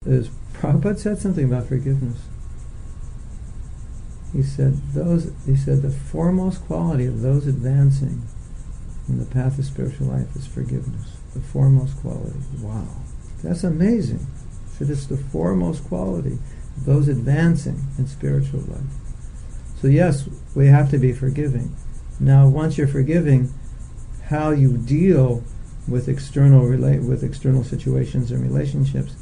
is Prabhupada said something about forgiveness. He said the foremost quality of those advancing in the path of spiritual life is forgiveness. The foremost quality. Wow. That's amazing. He said it's the foremost quality of those advancing in spiritual life. So yes, we have to be forgiving. Now, once you're forgiving, how you deal with external situations and relationships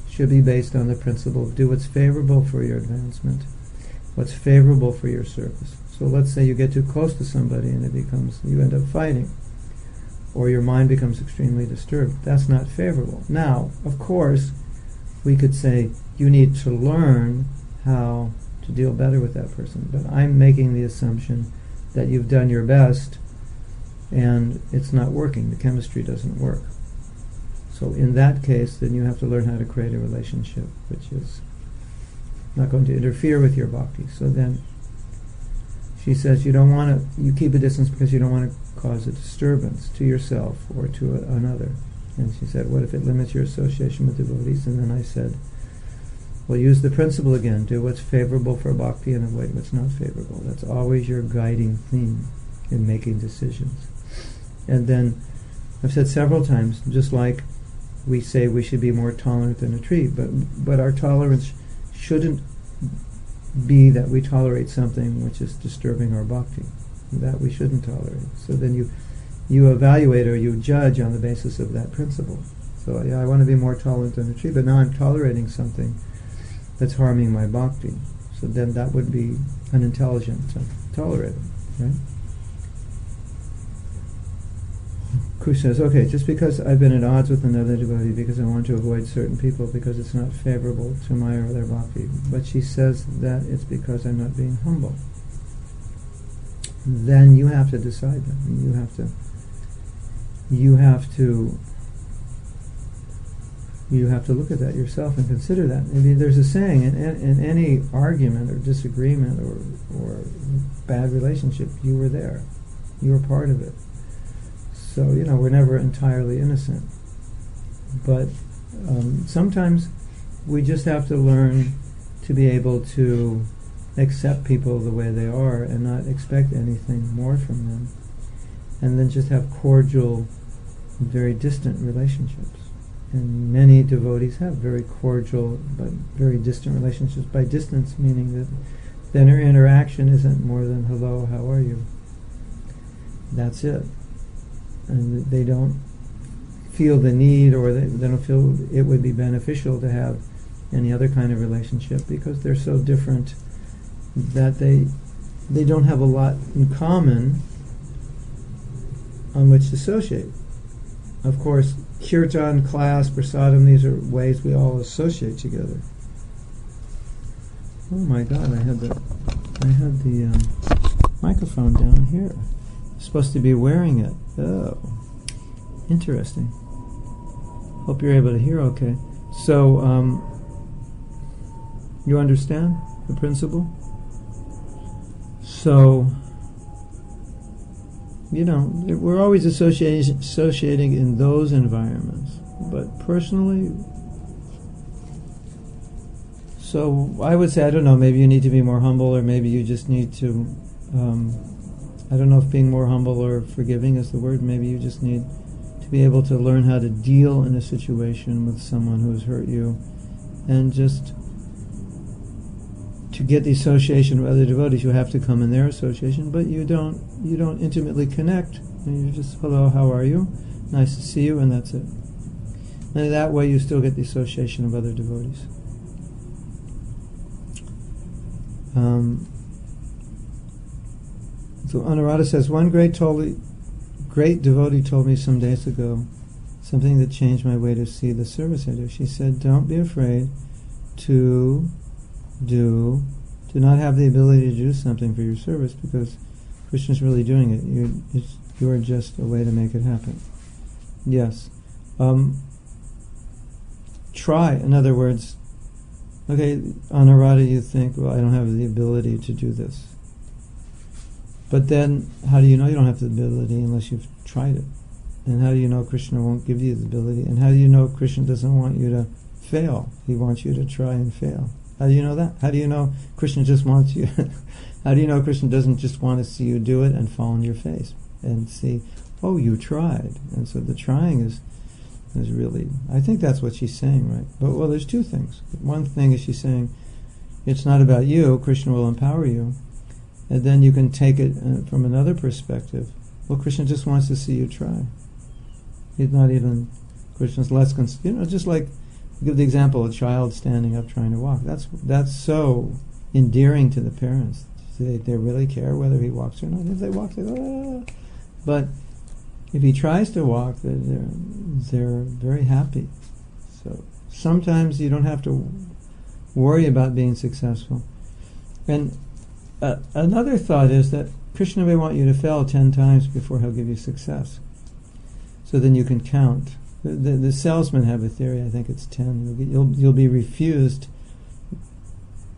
should be based on the principle of do what's favorable for your advancement, what's favorable for your service. So let's say you get too close to somebody and you end up fighting, or your mind becomes extremely disturbed. That's not favorable. Now, of course, we could say you need to learn how to deal better with that person, but I'm making the assumption that you've done your best and it's not working. The chemistry doesn't work. So in that case, then you have to learn how to create a relationship which is not going to interfere with your bhakti. So then she says you keep a distance because you don't want to cause a disturbance to yourself or to another. And she said, what if it limits your association with devotees? And then I said, well, use the principle again. Do what's favorable for bhakti and avoid what's not favorable. That's always your guiding theme in making decisions. And then I've said several times, just like we say we should be more tolerant than a tree, but our tolerance shouldn't be that we tolerate something which is disturbing our bhakti. That we shouldn't tolerate. So then you evaluate or you judge on the basis of that principle. So yeah, I want to be more tolerant than a tree, but now I'm tolerating something that's harming my bhakti. So then that would be unintelligent to tolerate it, right? Krishna says, okay, just because I've been at odds with another devotee because I want to avoid certain people because it's not favorable to my or their bhakti, but she says that it's because I'm not being humble. Then you have to decide that. You have to look at that yourself and consider that. I mean, there's a saying, in any argument or disagreement or bad relationship, you were there. You were part of it. So, we're never entirely innocent. But sometimes we just have to learn to be able to accept people the way they are and not expect anything more from them. And then just have cordial, very distant relationships. And many devotees have very cordial but very distant relationships. By distance, meaning that then their interaction isn't more than, hello, how are you? That's it. And they don't feel the need, or they don't feel it would be beneficial to have any other kind of relationship because they're so different that they don't have a lot in common on which to associate. Of course, kirtan, class, prasadam, these are ways we all associate together. Oh my God, I had the microphone down here. I'm supposed to be wearing it. Oh, interesting. Hope you're able to hear okay. So, you understand the principle? So, we're always associating in those environments. But personally, so I would say, I don't know, maybe you need to be more humble, or maybe you just need to, I don't know if being more humble or forgiving is the word. Maybe you just need to be able to learn how to deal in a situation with someone who's hurt you, and just to get the association with other devotees, you have to come in their association, but you don't intimately connect. And you're just, hello, how are you? Nice to see you, and that's it. And that way you still get the association of other devotees. So Anuradha says, one great devotee told me some days ago something that changed my way to see the service I do. She said, don't be afraid to not have the ability to do something for your service, because Krishna's really doing it. You're just a way to make it happen. Yes. Try. In other words, okay, Anuradha, you think, well, I don't have the ability to do this. But then, how do you know you don't have the ability unless you've tried it? And how do you know Krishna won't give you the ability? And how do you know Krishna doesn't want you to fail. He wants you to try and fail. How do you know that? How do you know Krishna just wants you? How do you know Krishna doesn't just want to see you do it and fall on your face and see, oh, you tried? And so the trying is really, I think that's what she's saying, right? But, well, there's two things. One thing is she's saying, it's not about you, Krishna will empower you. And then you can take it from another perspective. Well, Krishna just wants to see you try. He's not even, Krishna's less, just like, give the example of a child standing up trying to walk. That's so endearing to the parents. They really care whether he walks or not. If they walk, they go, ah. But if he tries to walk, they're very happy. So sometimes you don't have to worry about being successful. And another thought is that Krishna may want you to fail 10 times before he'll give you success. So then you can count. The salesmen have a theory, I think it's 10. You'll be refused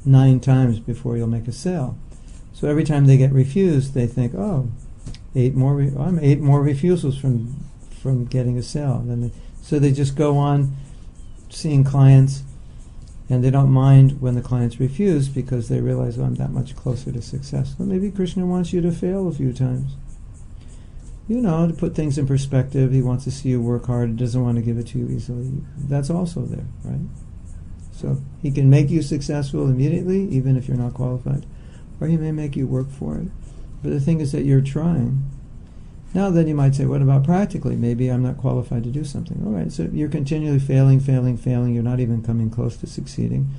9 times before you'll make a sale. So every time they get refused, they think, oh, 8 more refusals from getting a sale. So they just go on seeing clients, and they don't mind when the clients refuse because they realize, oh, I'm that much closer to success. So maybe Krishna wants you to fail a few times. To put things in perspective. He wants to see you work hard. He doesn't want to give it to you easily. That's also there, right? So he can make you successful immediately, even if you're not qualified. Or he may make you work for it. But the thing is that you're trying. Now then you might say, what about practically? Maybe I'm not qualified to do something. All right, so you're continually failing. You're not even coming close to succeeding.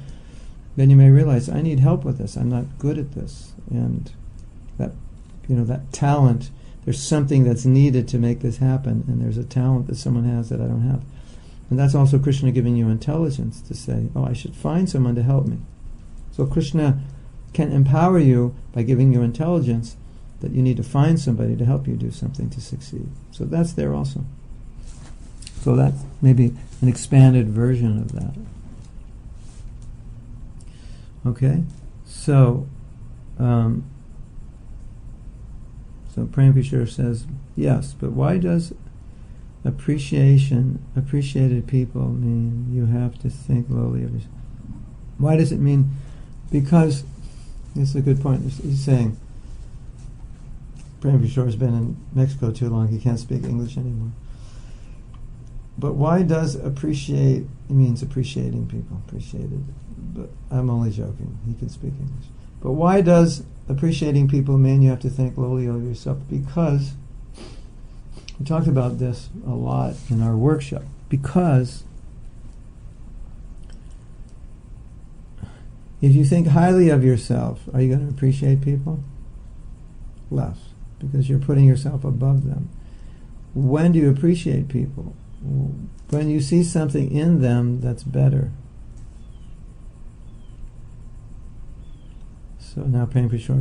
Then you may realize, I need help with this. I'm not good at this. And that talent, there's something that's needed to make this happen, and there's a talent that someone has that I don't have. And that's also Krishna giving you intelligence to say, oh, I should find someone to help me. So Krishna can empower you by giving you intelligence that you need to find somebody to help you do something to succeed. So that's there also. So that's maybe an expanded version of that. Okay? So Prem Kishore says, yes, but why does appreciated people mean you have to think lowly of yourself? Why does it mean? Because, this is a good point. He's saying, Prem Kishore has been in Mexico too long, he can't speak English anymore. But why does appreciate, it means appreciating people, appreciated. But I'm only joking, he can speak English. But why does appreciating people mean you have to think lowly of yourself? Because, we talked about this a lot in our workshop, because if you think highly of yourself, are you going to appreciate people? Less, because you're putting yourself above them. When do you appreciate people? When you see something in them that's better. So now Prem Kishore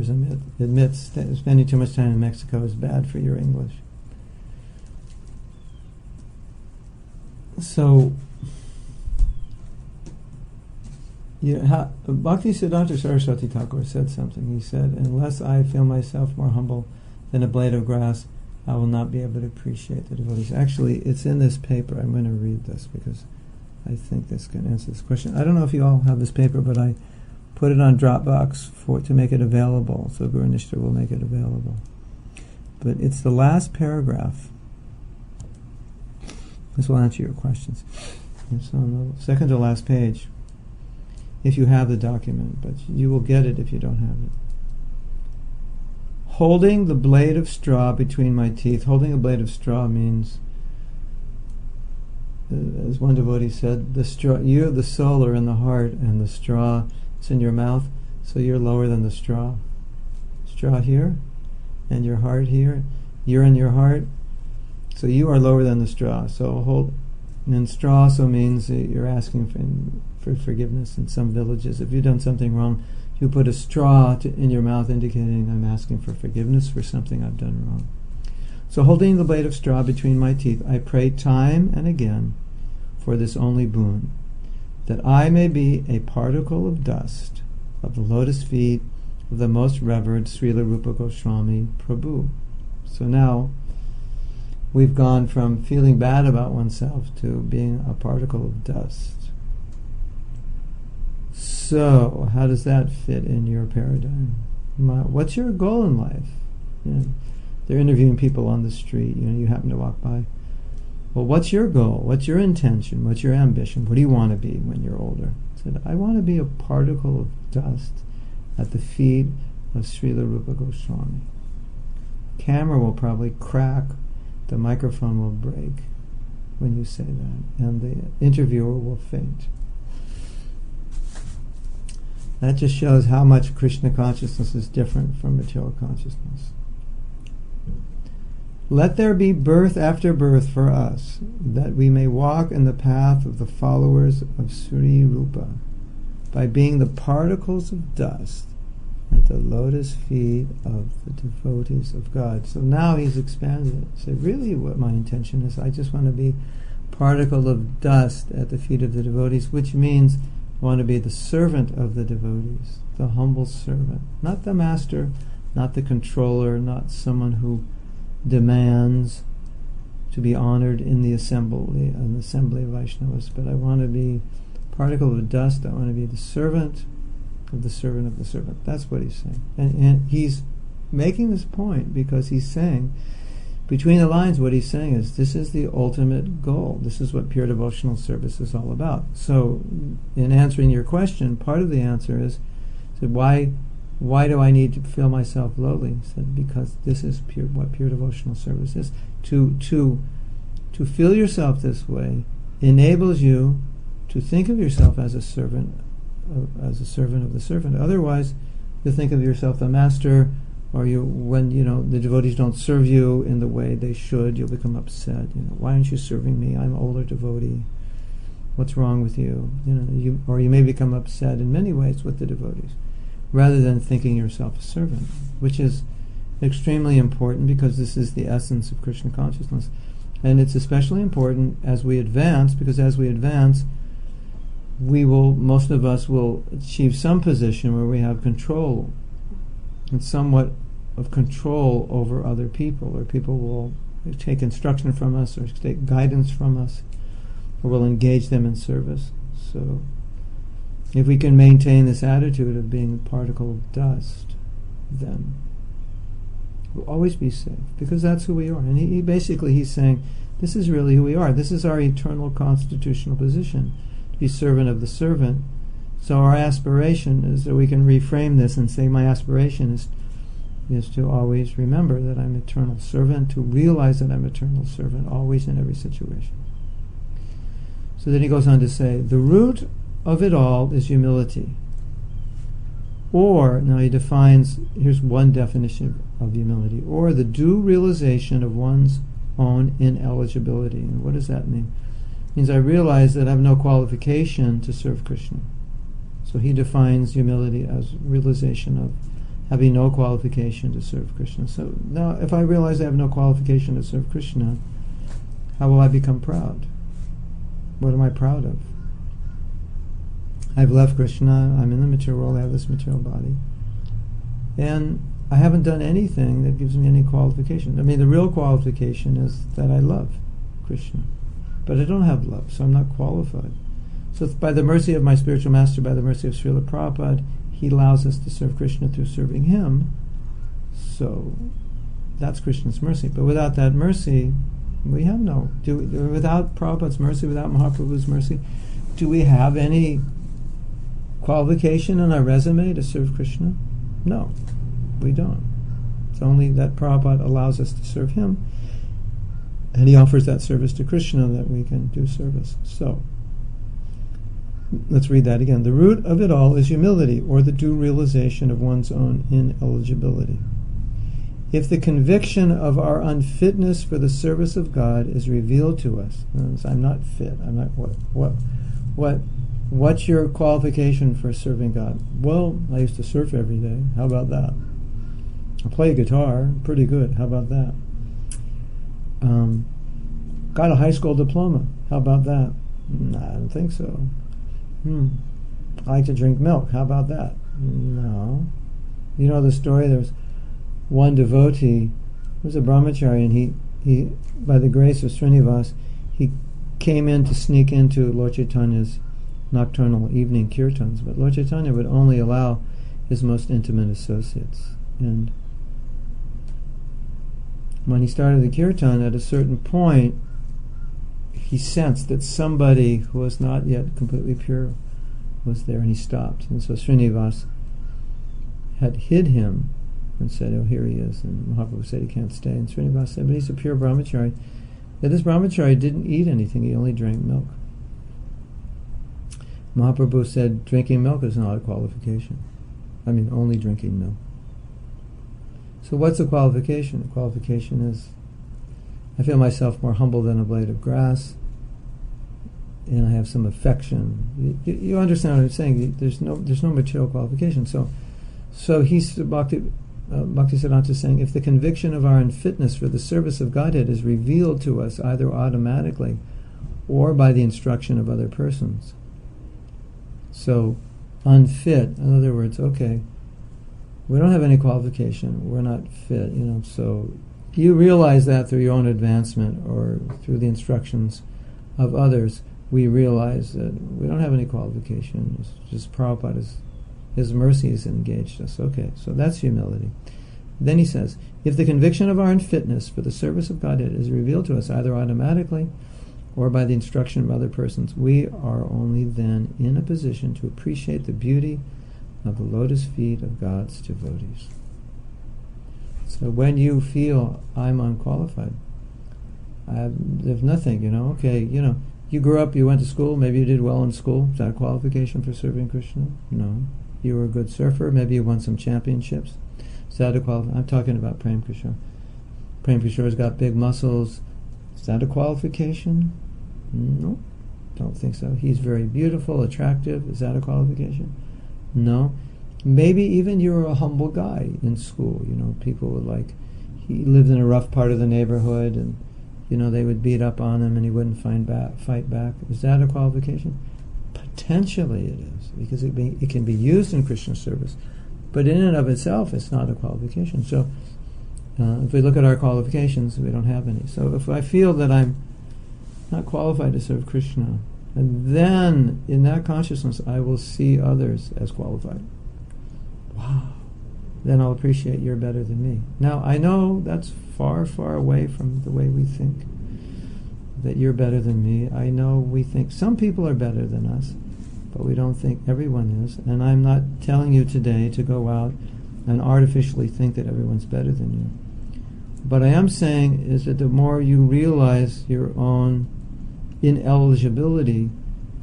admits that spending too much time in Mexico is bad for your English. So, Bhaktisiddhanta Saraswati Thakur said something. He said, unless I feel myself more humble than a blade of grass, I will not be able to appreciate the devotees. Actually, it's in this paper. I'm going to read this because I think this can answer this question. I don't know if you all have this paper, but I put it on Dropbox to make it available. So Guru Nishta will make it available. But it's the last paragraph. This will answer your questions. It's on the second to last page, if you have the document, but you will get it if you don't have it. Holding the blade of straw between my teeth. Holding a blade of straw means, as one devotee said, the straw, you, the soul, are in the heart, and the straw is in your mouth, so you're lower than the straw. Straw here, and your heart here. You're in your heart, so you are lower than the straw. So and straw also means that you're asking for forgiveness. In some villages, if you've done something wrong, you put a straw in your mouth, indicating I'm asking for forgiveness for something I've done wrong. So holding the blade of straw between my teeth, I pray time and again for this only boon, that I may be a particle of dust of the lotus feet of the most revered Srila Rupa Goswami Prabhu. So now we've gone from feeling bad about oneself to being a particle of dust. So, how does that fit in your paradigm? What's your goal in life? They're interviewing people on the street. You happen to walk by. Well, what's your goal? What's your intention? What's your ambition? What do you want to be when you're older? I said, I want to be a particle of dust at the feet of Srila Rupa Goswami. Camera will probably crack. The microphone will break when you say that, and the interviewer will faint. That just shows how much Krishna consciousness is different from material consciousness. Let there be birth after birth for us, that we may walk in the path of the followers of Sri Rupa, by being the particles of dust at the lotus feet of the devotees of God. So now he's expanded it. So really what my intention is, I just want to be particle of dust at the feet of the devotees, which means I want to be the servant of the devotees, the humble servant, not the master, not the controller, not someone who demands to be honored in the assembly of Vaishnavas, but I want to be particle of dust. I want to be the servant of the servant of the servant. That's what he's saying. And he's making this point because he's saying, between the lines, what he's saying is, this is the ultimate goal. This is what pure devotional service is all about. So, in answering your question, part of the answer is, why do I need to feel myself lowly? He said, because this is what pure devotional service is. To feel yourself this way enables you to think of yourself as a servant of the servant. Otherwise, you think of yourself the master, or when the devotees don't serve you in the way they should, you'll become upset. Why aren't you serving me? I'm an older devotee. What's wrong with you? Or you may become upset in many ways with the devotees, rather than thinking yourself a servant, which is extremely important because this is the essence of Krishna consciousness. And it's especially important as we advance, because as we advance, most of us will achieve some position where we have control, and somewhat of control over other people, or people will take instruction from us, or take guidance from us, or will engage them in service. So, if we can maintain this attitude of being a particle of dust, then we'll always be safe, because that's who we are. And he's saying, this is really who we are. This is our eternal constitutional position, to be servant of the servant. So our aspiration is that we can reframe this and say, my aspiration is to always remember that I'm eternal servant, to realize that I'm eternal servant always in every situation. So then he goes on to say, the root of it all is humility. Or, now he defines, here's one definition of humility, or the due realization of one's own ineligibility. And what does that mean? It means I realize that I have no qualification to serve Krishna. So he defines humility as realization of having no qualification to serve Krishna. So now, if I realize I have no qualification to serve Krishna, how will I become proud? What am I proud of? I've left Krishna, I'm in the material world, I have this material body, and I haven't done anything that gives me any qualification. I mean, the real qualification is that I love Krishna, but I don't have love, so I'm not qualified. So by the mercy of my spiritual master, by the mercy of Srila Prabhupada, he allows us to serve Krishna through serving him. So that's Krishna's mercy. But without that mercy, we have without Prabhupada's mercy, without Mahaprabhu's mercy, do we have any qualification on our resume to serve Krishna? No, we don't. It's only that Prabhupada allows us to serve him, and he offers that service to Krishna that we can do service. So, let's read that again. The root of it all is humility, or the due realization of one's own ineligibility. If the conviction of our unfitness for the service of God is revealed to us, I'm not fit. I'm not what's your qualification for serving God? Well, I used to surf every day. How about that? I play guitar, pretty good. How about that? Got a high school diploma. How about that? I don't think so. I like to drink milk. How about that? No. You know the story? There's one devotee who was a brahmachari, and he by the grace of Srinivas, he came in to sneak into Lord Chaitanya's nocturnal evening kirtans, but Lord Chaitanya would only allow his most intimate associates. And when he started the kirtan, at a certain point, he sensed that somebody who was not yet completely pure was there, and he stopped. And so Srinivas had hid him and said, "Oh, here he is." And Mahaprabhu said he can't stay. And Srinivas said, "But he's a pure brahmachari." That this brahmachari didn't eat anything, he only drank milk. Mahaprabhu said, drinking milk is not a qualification. I mean, only drinking milk. So what's the qualification? The qualification is, I feel myself more humble than a blade of grass, and I have some affection. You understand what I'm saying? There's no material qualification. So he's Bhaktisiddhanta is saying, if the conviction of our unfitness for the service of Godhead is revealed to us either automatically or by the instruction of other persons. So unfit, in other words, okay, we don't have any qualification, we're not fit, so you realize that through your own advancement or through the instructions of others. We realize that we don't have any qualification. It's just Prabhupada His mercy has engaged us. Okay, so that's humility. Then he says, if the conviction of our unfitness for the service of Godhead is revealed to us either automatically or by the instruction of other persons, we are only then in a position to appreciate the beauty of the lotus feet of God's devotees. So when you feel I'm unqualified, there's nothing, you grew up, you went to school, maybe you did well in school. Is that a qualification for serving Krishna? No. You were a good surfer, maybe you won some championships. Is that a qualification? I'm talking about Prem Kishore. Prem Kishore's got big muscles. Is that a qualification? No, don't think so. He's very beautiful, attractive. Is that a qualification? No. Maybe even you were a humble guy in school. People would he lived in a rough part of the neighborhood, and they would beat up on him and he wouldn't fight back. Is that a qualification? Potentially it is, because it can be used in Krishna service, but in and of itself it's not a qualification. So if we look at our qualifications, we don't have any. So if I feel that I'm not qualified to serve Krishna, and then in that consciousness I will see others as qualified. Wow. Then I'll appreciate you're better than me. Now I know that's far, far away from the way we think, that you're better than me. I know we think some people are better than us, but we don't think everyone is. And I'm not telling you today to go out and artificially think that everyone's better than you. But I am saying is that the more you realize your own ineligibility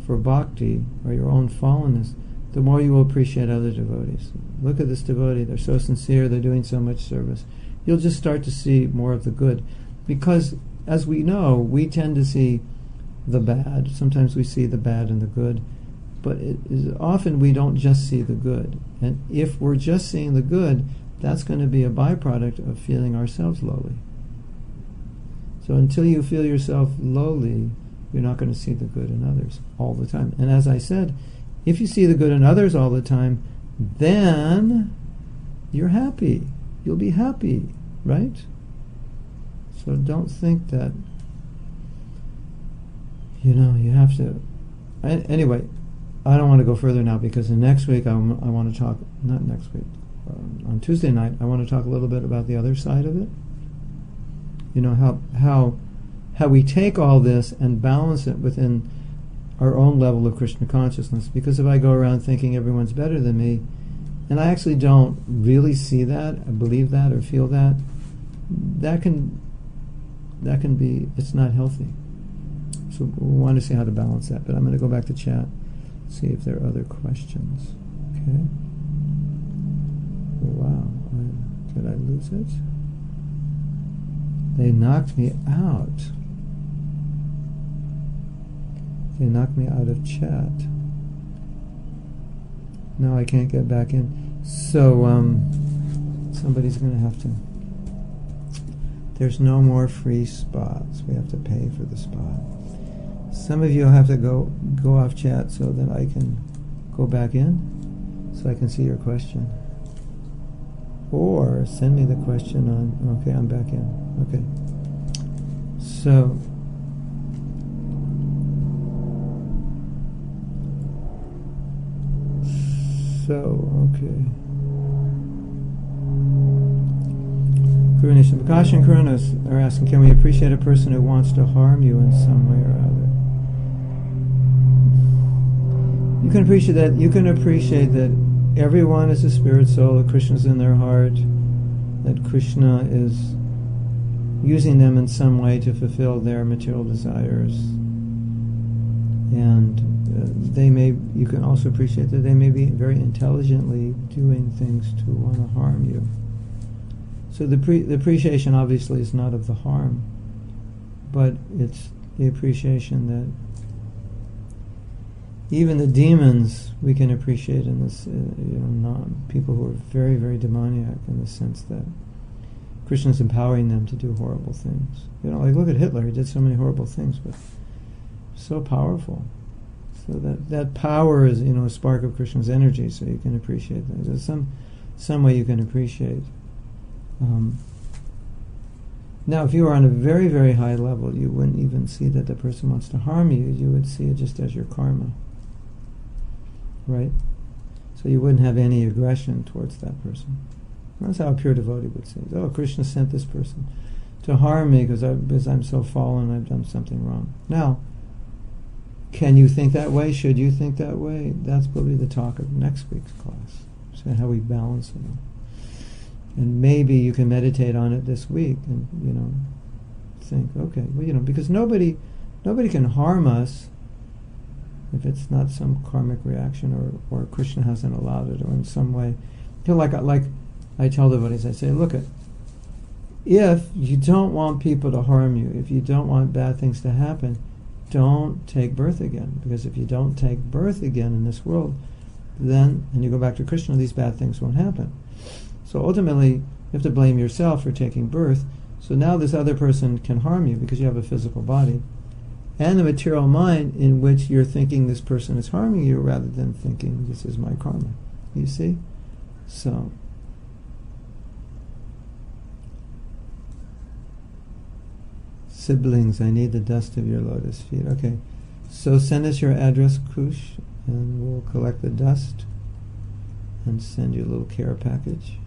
for bhakti, or your own fallenness, the more you will appreciate other devotees. Look at this devotee, they're so sincere, they're doing so much service. You'll just start to see more of the good. Because, as we know, we tend to see the bad. Sometimes we see the bad and the good. But often we don't just see the good. And if we're just seeing the good, that's going to be a byproduct of feeling ourselves lowly. So until you feel yourself lowly, you're not going to see the good in others all the time. And as I said, if you see the good in others all the time, then you're happy. You'll be happy, right? So don't think that, you have to... Anyway, I don't want to go further now, because next week I want to talk... Not next week. On Tuesday night, I want to talk a little bit about the other side of it. How we take all this and balance it within our own level of Krishna consciousness. Because if I go around thinking everyone's better than me, and I actually don't really see that, I believe that, or feel that, that can be, it's not healthy. So we want to see how to balance that. But I'm going to go back to chat, see if there are other questions. Okay. Wow. Did I lose it? They knocked me out. They knocked me out of chat. Now I can't get back in. So somebody's going to have to... There's no more free spots. We have to pay for the spot. Some of you will have to go off chat so that I can go back in, so I can see your question. Or send me the question on... Okay, I'm back in. Okay. So... So, okay. Karunation. Prakash and Karunas are asking, can we appreciate a person who wants to harm you in some way or other? You can appreciate that. You can appreciate that everyone is a spirit soul, that Krishna's in their heart, that Krishna is using them in some way to fulfill their material desires. And you can also appreciate that they may be very intelligently doing things to want to harm you. So the appreciation obviously is not of the harm, but it's the appreciation that even the demons we can appreciate in this, people who are very, very demoniac in the sense that Krishna's empowering them to do horrible things. Like look at Hitler, he did so many horrible things, but so powerful. So that power is, a spark of Krishna's energy, so you can appreciate that. There's some way you can appreciate. Now, if you were on a very, very high level, you wouldn't even see that the person wants to harm you. You would see it just as your karma. Right? So you wouldn't have any aggression towards that person. That's how a pure devotee would say, oh, Krishna sent this person to harm me because I'm so fallen, I've done something wrong. Now, can you think that way? Should you think that way? That's probably the talk of next week's class. So how we balance it all. And maybe you can meditate on it this week and, think, okay, well, because nobody can harm us if it's not some karmic reaction or Krishna hasn't allowed it, or in some way. Like I tell devotees, I say, look, if you don't want people to harm you, if you don't want bad things to happen, don't take birth again. Because if you don't take birth again in this world, then, and you go back to Krishna, these bad things won't happen. So ultimately, you have to blame yourself for taking birth. So now this other person can harm you because you have a physical body and a material mind in which you're thinking this person is harming you rather than thinking this is my karma. You see? So, siblings, I need the dust of your lotus feet. Okay, so send us your address, Kush, and we'll collect the dust and send you a little care package.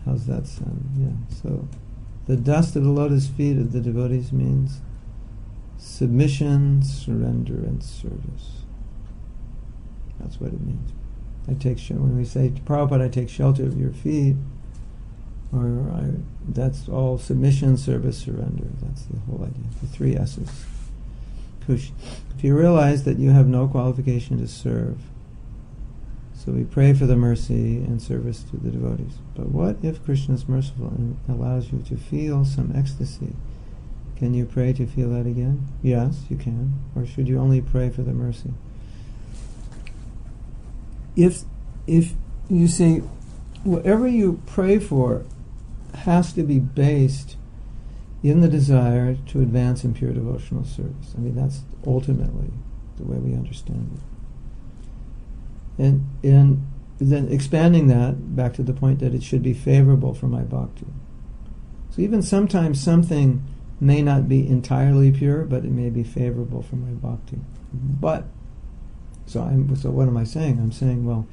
How's that sound? Yeah, so the dust of the lotus feet of the devotees means submission, surrender, and service. That's what it means. When we say, Prabhupada, I take shelter of your feet, that's all submission, service, surrender. That's the whole idea, the 3 S's. Kush. If you realize that you have no qualification to serve, so we pray for the mercy and service to the devotees. But what if Krishna is merciful and allows you to feel some ecstasy? Can you pray to feel that again? Yes, you can. Or should you only pray for the mercy? If you see, whatever you pray for has to be based in the desire to advance in pure devotional service. I mean, that's ultimately the way we understand it. And then expanding that back to the point that it should be favorable for my bhakti. So even sometimes something may not be entirely pure, but it may be favorable for my bhakti. But, so what am I saying? I'm saying, well,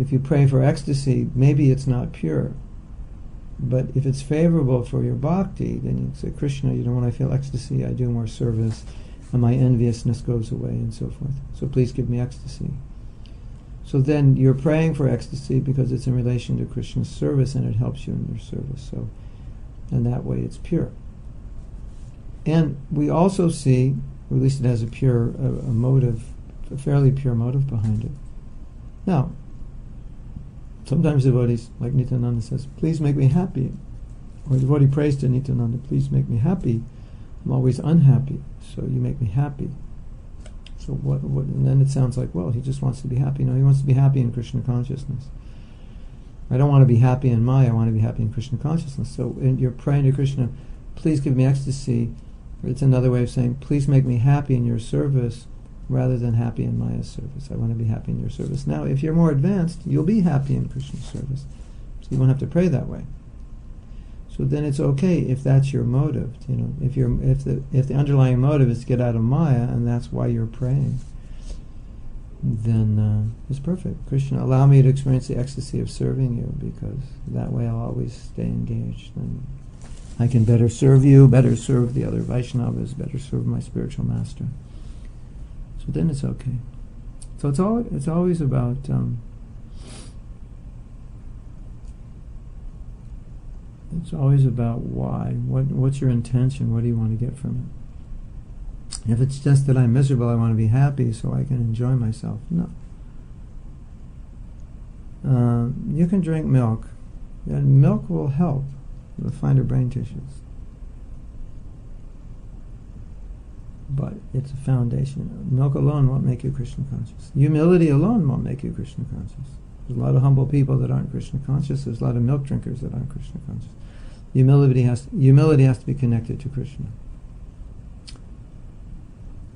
if you pray for ecstasy, maybe it's not pure. But if it's favorable for your bhakti, then you say, Krishna, when I feel ecstasy, I do more service, and my enviousness goes away, and so forth. So please give me ecstasy. So then you're praying for ecstasy because it's in relation to Krishna's service and it helps you in your service. So, and that way it's pure. And we also see, or at least it has a motive, a fairly pure motive behind it. Now, sometimes devotees, like Nityananda says, please make me happy. Or a devotee prays to Nityananda, please make me happy. I'm always unhappy, so you make me happy. So what? And then it sounds like, well, he just wants to be happy. No, he wants to be happy in Krishna consciousness. I don't want to be happy in Maya, I want to be happy in Krishna consciousness. So you're praying to Krishna, please give me ecstasy. It's another way of saying, please make me happy in your service rather than happy in Maya's service. I want to be happy in your service. Now, if you're more advanced, you'll be happy in Krishna's service. So you won't have to pray that way. So then it's okay if that's your motive. If the underlying motive is to get out of Maya, and that's why you're praying. then it's perfect. Krishna, allow me to experience the ecstasy of serving you, because that way I'll always stay engaged, and I can better serve you, better serve the other Vaishnavas, better serve my spiritual master. So then it's okay. So it's always about why. What's your intention? What do you want to get from it? If it's just that I'm miserable, I want to be happy so I can enjoy myself. No. You can drink milk, and milk will help the finer brain tissues. But it's a foundation. Milk alone won't make you Krishna conscious. Humility alone won't make you Krishna conscious. There's a lot of humble people that aren't Krishna conscious. There's a lot of milk drinkers that aren't Krishna conscious. Humility has to be connected to Krishna.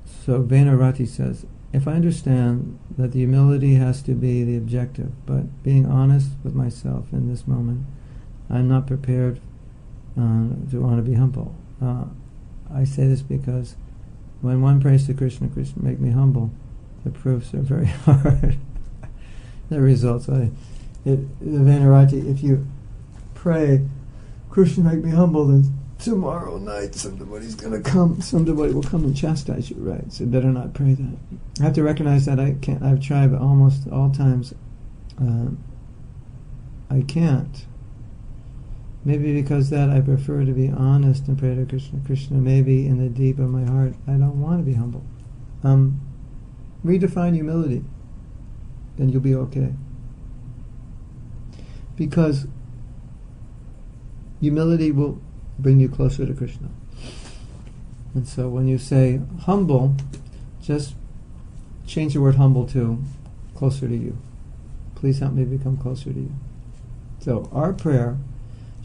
So Venarati says, if I understand that the humility has to be the objective, but being honest with myself in this moment, I'm not prepared to want to be humble. I say this because when one prays to Krishna, Krishna make me humble, the proofs are very hard. The results, the Venarati, if you pray, Krishna make me humble, then tomorrow night somebody will come and chastise you, right? So better not pray that. I have to recognize that I've tried almost all times. I can't. Maybe because that I prefer to be honest and pray to Krishna. Krishna, maybe in the deep of my heart, I don't want to be humble. Redefine humility, then you'll be okay. Because humility will bring you closer to Krishna. And so when you say humble, just change the word humble to closer to you. Please help me become closer to you. So our prayer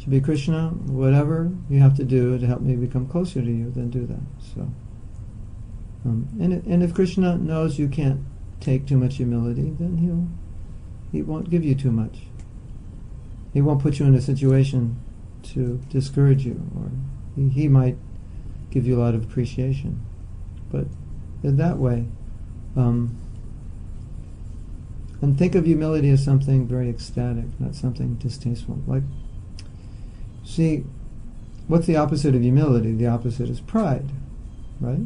should be, Krishna, whatever you have to do to help me become closer to you, then do that. So, and if Krishna knows you can't take too much humility, then he won't give you too much. He won't put you in a situation to discourage you, or he might give you a lot of appreciation. But in that way, and think of humility as something very ecstatic, not something distasteful. Like, see, what's the opposite of humility? The opposite is pride, right?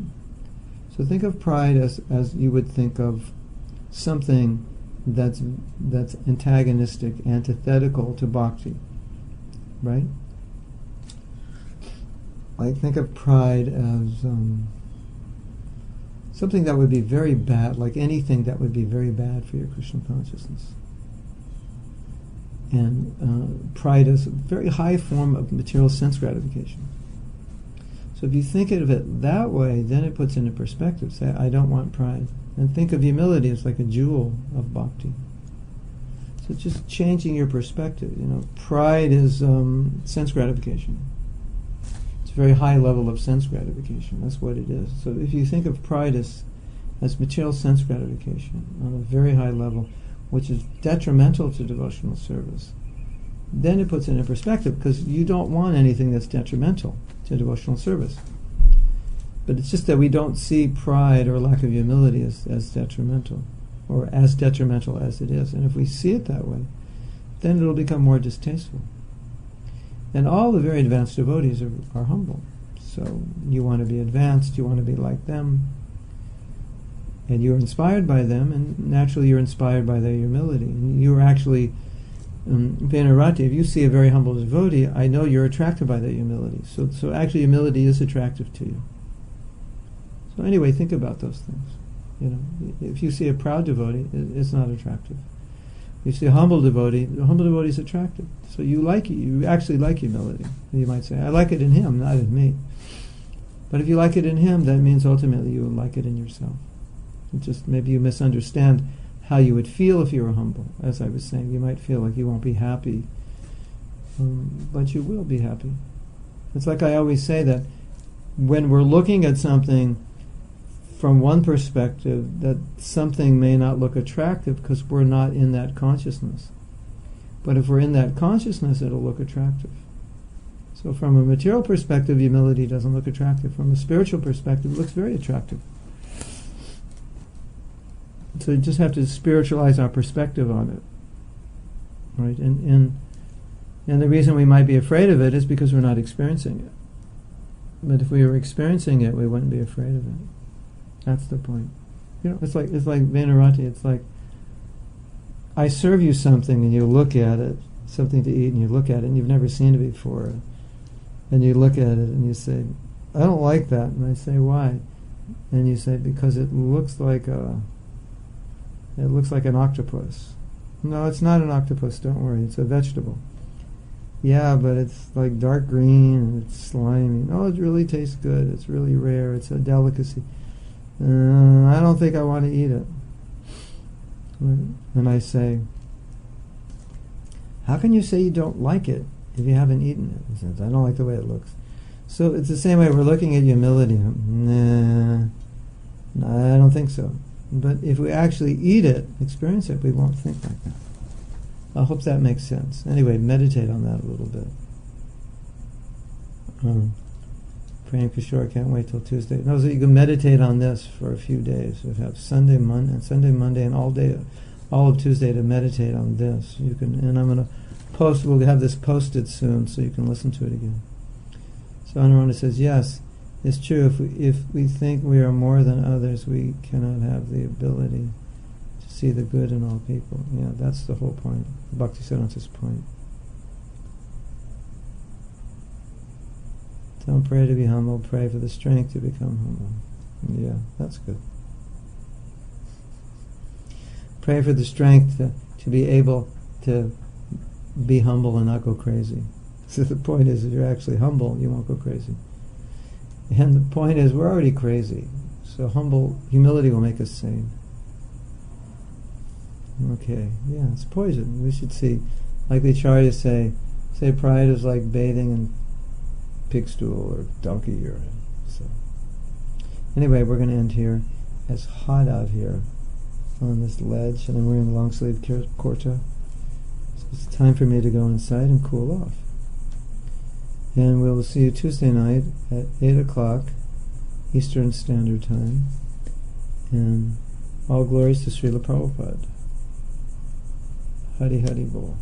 So think of pride as you would think of something that's antagonistic, antithetical to bhakti, right? Like, think of pride as something that would be very bad, like anything that would be very bad for your Krishna consciousness. And pride is a very high form of material sense gratification. So if you think of it that way, then it puts into perspective. Say, I don't want pride. And think of humility as like a jewel of bhakti. So just changing your perspective. Pride is sense gratification. It's a very high level of sense gratification. That's what it is. So if you think of pride as material sense gratification on a very high level, which is detrimental to devotional service, then it puts it in perspective, because you don't want anything that's detrimental to devotional service. But it's just that we don't see pride or lack of humility as detrimental, or as detrimental as it is. And if we see it that way, then it'll become more distasteful. And all the very advanced devotees are humble. So you want to be advanced, you want to be like them, and you're inspired by them, and naturally you're inspired by their humility. And you're actually, Venarati, if you see a very humble devotee, I know you're attracted by their humility. So actually humility is attractive to you. So anyway, think about those things. If you see a proud devotee, it's not attractive. If you see a humble devotee, the humble devotee is attractive. So you actually like humility. You might say, I like it in him, not in me. But if you like it in him, that means ultimately you will like it in yourself. Just maybe you misunderstand how you would feel if you were humble. As I was saying, you might feel like you won't be happy, but you will be happy. It's like I always say that when we're looking at something from one perspective, that something may not look attractive because we're not in that consciousness. But if we're in that consciousness, it'll look attractive. So from a material perspective, humility doesn't look attractive. From a spiritual perspective, it looks very attractive. So you just have to spiritualize our perspective on it, right? And the reason we might be afraid of it is because we're not experiencing it. But if we were experiencing it, we wouldn't be afraid of it. That's the point. It's like Venerati. It's like I serve you something and you look at it, something to eat, and you look at it and you've never seen it before, and you look at it and you say, "I don't like that," and I say, "Why?" And you say, "Because it looks like an octopus." No, it's not an octopus. Don't worry, it's a vegetable. Yeah, but it's like dark green and it's slimy. No, it really tastes good. It's really rare. It's a delicacy. I don't think I want to eat it. Right? And I say, how can you say you don't like it if you haven't eaten it? He says, I don't like the way it looks. So it's the same way we're looking at humility. Nah, I don't think so. But if we actually eat it, experience it, we won't think like that. I hope that makes sense. Anyway, meditate on that a little bit. Praying for sure. I can't wait till Tuesday. No, so you can meditate on this for a few days. We have Sunday, Monday, and all of Tuesday to meditate on this. You can, and I'm going to post. We'll have this posted soon, so you can listen to it again. So Anurana says, yes, it's true. If we think we are more than others, we cannot have the ability to see the good in all people. Yeah, that's the whole point. Bhaktisiddhanta's point. Don't pray to be humble, pray for the strength to become humble. Yeah, that's good. Pray for the strength to be able to be humble and not go crazy. So the point is, if you're actually humble, you won't go crazy. And the point is, we're already crazy. So humility will make us sane. Okay, yeah, it's poison. We should see, like the Acharyas say pride is like bathing in pig stool or donkey urine. So anyway, we're going to end here. It's hot out here on this ledge, and I'm wearing the long sleeve kurta. So it's time for me to go inside and cool off. And we'll see you Tuesday night at 8 o'clock Eastern Standard Time. And all glories to Srila Prabhupada. Hari Hari Bol.